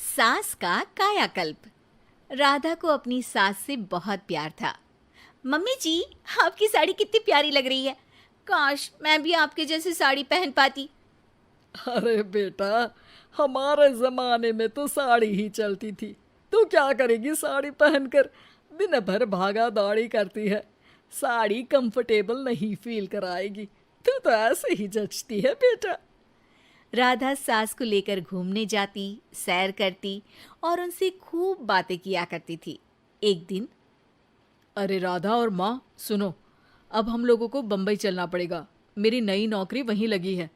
सास का कायाकल्प। राधा को अपनी सास से बहुत प्यार था। मम्मी जी, आपकी साड़ी कितनी प्यारी लग रही है। काश मैं भी आपके जैसी साड़ी पहन पाती। अरे बेटा, हमारे जमाने में तो साड़ी ही चलती थी। तू क्या करेगी साड़ी पहनकर? दिन भर भागा दौड़ी करती है। साड़ी कंफर्टेबल नहीं फील कराएगी। तू तो ऐसे ही जचती है बेटा। राधा सास को लेकर घूमने जाती, सैर करती और उनसे खूब बातें किया करती थी। एक दिन, अरे राधा और माँ सुनो, अब हम लोगों को बम्बई चलना पड़ेगा। मेरी नई नौकरी वहीं लगी है।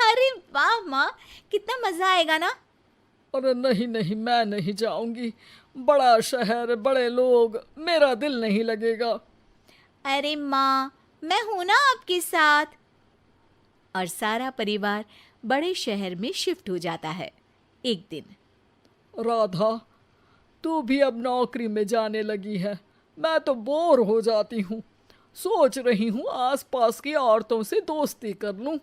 अरे वाह माँ, कितना मजा आएगा ना। अरे नहीं नहीं, मैं नहीं जाऊंगी। बड़ा शहर, बड़े लोग, मेरा दिल नहीं लगेगा। अरे माँ, मैं हूं ना आपके साथ। और सारा परिवार बड़े शहर में शिफ्ट हो जाता है। एक दिन, राधा, तू भी अब नौकरी में जाने लगी है। मैं तो बोर हो जाती हूँ। सोच रही हूँ आसपास की औरतों से दोस्ती कर लूँ।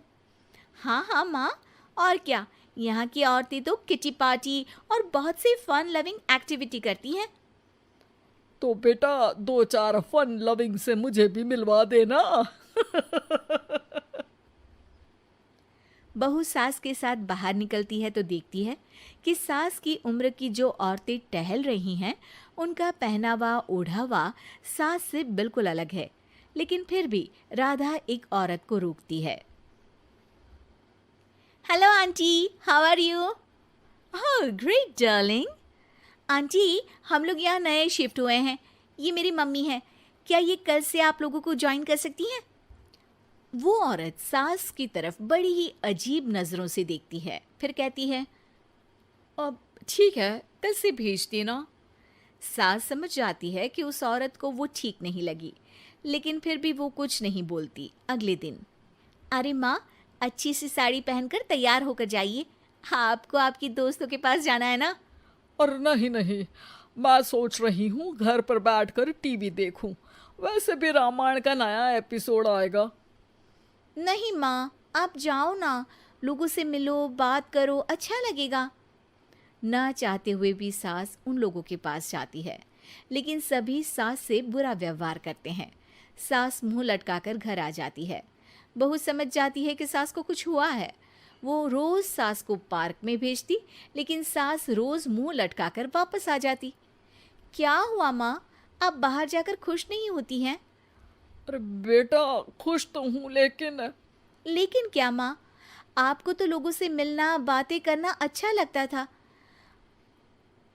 हाँ हाँ माँ, और क्या। यहाँ की औरतें तो किटी पार्टी और बहुत सी फन लविंग एक्टिविटी करती हैं। तो बेटा, दो चार फन लविंग से मुझे भी मिलवा देना। बहू सास के साथ बाहर निकलती है तो देखती है कि सास की उम्र की जो औरतें टहल रही हैं, उनका पहनावा ओढ़ावा सास से बिल्कुल अलग है। लेकिन फिर भी राधा एक औरत को रोकती है। Hello aunty, how are you? Oh great darling. Aunty, हम लोग यहाँ नए शिफ्ट हुए हैं। ये मेरी मम्मी है। क्या ये कल से आप लोगों को ज्वाइन कर सकती हैं? वो औरत सास की तरफ बड़ी ही अजीब नजरों से देखती है, फिर कहती है, अब ठीक है, कल से भेज देना। सास समझ जाती है कि उस औरत को वो ठीक नहीं लगी, लेकिन फिर भी वो कुछ नहीं बोलती। अगले दिन, अरे माँ, अच्छी सी साड़ी पहनकर तैयार होकर जाइए। आपको आपकी दोस्तों के पास जाना है ना। और नहीं नहीं, मैं सोच रही हूँ घर पर बैठकर टीवी देखूं। वैसे भी रामायण का नया एपिसोड आएगा। नहीं माँ, आप जाओ ना, लोगों से मिलो, बात करो, अच्छा लगेगा। ना चाहते हुए भी सास उन लोगों के पास जाती है, लेकिन सभी सास से बुरा व्यवहार करते हैं। सास मुंह लटकाकर घर आ जाती है। बहू समझ जाती है कि सास को कुछ हुआ है। वो रोज सास को पार्क में भेजती, लेकिन सास रोज मुंह लटकाकर वापस आ जाती। क्या हुआ माँ, आप बाहर जाकर खुश नहीं होती हैं? अरे बेटा, खुश तो हूँ लेकिन लेकिन क्या माँ, आपको तो लोगों से मिलना, बातें करना अच्छा लगता था।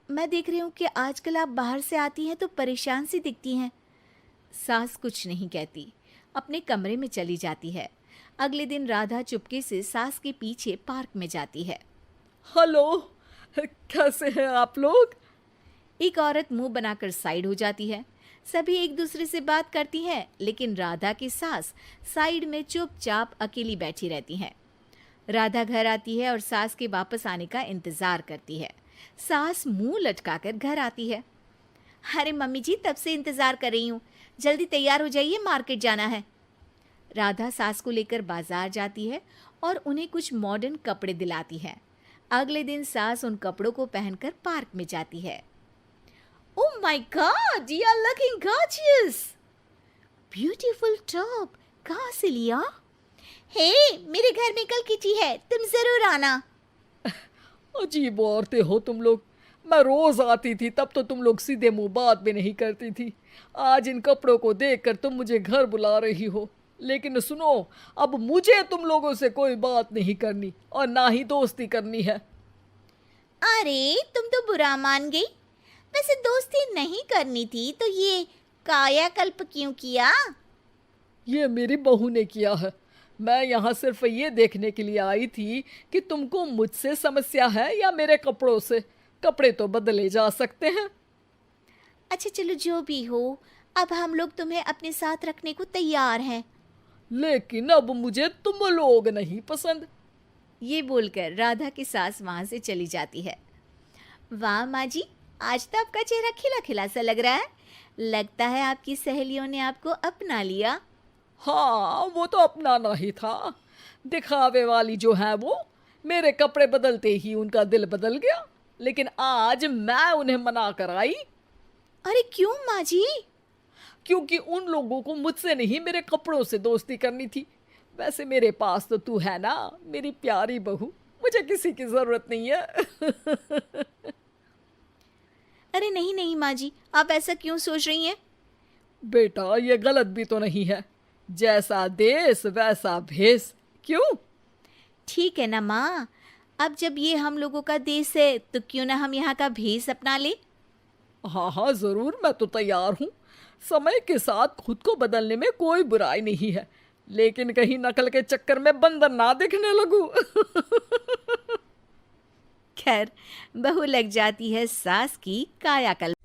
मैं देख रही हूँ कि आजकल आप बाहर से आती हैं तो परेशान सी दिखती हैं। सास कुछ नहीं कहती, अपने कमरे में चली जाती है। अगले दिन राधा चुपके से सास के पीछे पार्क में जाती है। हेलो, कैसे हैं आप लोग? एक औरत मुंह बनाकर साइड हो जाती है। सभी एक दूसरे से बात करती हैं, लेकिन राधा की सास साइड में चुपचाप अकेली बैठी रहती हैं। राधा घर आती है और सास के वापस आने का इंतजार करती है। सास मुंह लटकाकर घर आती है। अरे मम्मी जी, तब से इंतजार कर रही हूँ, जल्दी तैयार हो जाइए, मार्केट जाना है। राधा सास को लेकर बाजार जाती है और उन्हें कुछ मॉडर्न कपड़े दिलाती है। अगले दिन सास उन कपड़ों को पहनकर पार्क में जाती है। Oh my god, you are looking gorgeous. Beautiful top, कहाँ से लिया? हे, मेरे घर में कल किटी है, तुम जरूर आना। अजीब औरतें हो तुम लोग। मैं रोज आती थी तब तो तुम लोग सीधे मुंह बात भी नहीं करती थी। आज इन कपड़ों को देखकर तुम मुझे घर बुला रही हो। लेकिन सुनो, अब मुझे तुम लोगों से कोई बात नहीं करनी और ना ही दोस्ती करनी है। अरे तुम तो बुरा मान गई। वैसे दोस्ती नहीं करनी थी तो ये कायाकल्प क्यों किया? ये मेरी बहू ने किया है। मैं यहाँ सिर्फ ये देखने के लिए आई थी कि तुमको मुझसे समस्या है या मेरे कपड़ों से। कपड़े तो बदले जा सकते हैं। अच्छा चलो, जो भी हो, अब हम लोग तुम्हें अपने साथ रखने को तैयार हैं। लेकिन अब मुझे तुम लोग नहीं पसंद। ये बोलकर राधा की सास वहां से चली जाती है। वाह माँ जी, आज तो आपका चेहरा खिला खिला सा लग रहा है। लगता है आपकी सहेलियों ने आपको अपना लिया। हाँ, वो तो अपनाना ही था। दिखावे वाली जो है वो, मेरे कपड़े बदलते ही उनका दिल बदल गया। लेकिन आज मैं उन्हें मना कर आई, अरे क्यों माँ जी? क्योंकि उन लोगों को मुझसे नहीं मेरे कपड़ों से दोस्ती करनी थी। वैसे मेरे पास तो तू है ना, मेरी प्यारी बहू, मुझे किसी की जरूरत नहीं है। अरे नहीं नहीं माँ जी, आप ऐसा क्यों सोच रही हैं? बेटा ये गलत भी तो नहीं है, जैसा देश वैसा भेष। क्यों? ठीक है ना माँ, अब जब ये हम लोगों का देश है तो क्यों ना हम यहाँ का भेष अपना ले। हाँ हाँ जरूर, मैं तो तैयार हूँ। समय के साथ खुद को बदलने में कोई बुराई नहीं है, लेकिन कहीं नकल के चक्कर में बंदर ना दिखने लगूं। खैर, बहू लग जाती है सास की कायाकल्प।